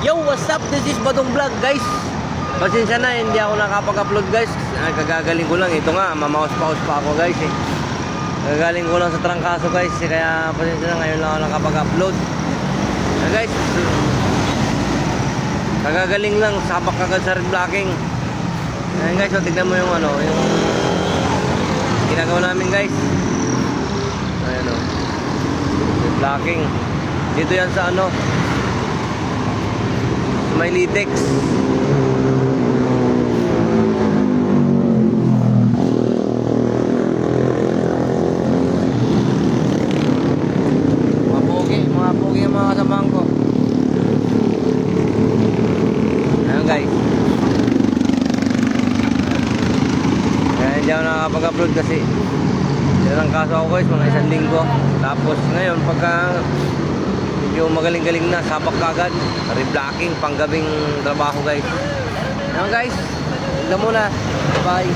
Yo, what's up? This is Badong Vlog, guys. Pasensya na, hindi ako nakapag-upload, guys. Kagagaling ko lang. Ito nga, mamaus-paus pa ako, guys. Kagagaling ko lang sa trangkaso, guys. Kaya pasensya na, ngayon lang ako nakapag-upload. Guys, kagagaling lang, sabak agad sa reblocking. Ayan, guys, so, tignan mo yung yung ginagawa namin, guys. Ayan, reblocking. Dito yan sa may Litex. Mga pogi yung mga kasamahan ko. Ayan, guys. Kaya hindi ako nakakapag-upload kasi yan ang kaso ako, guys, mga 1 linggo. Tapos ngayon pagka medyo magaling-galing na, sabak kagad, reblocking, panggabing trabaho, guys. Ayan, guys, hanggang muna, bye.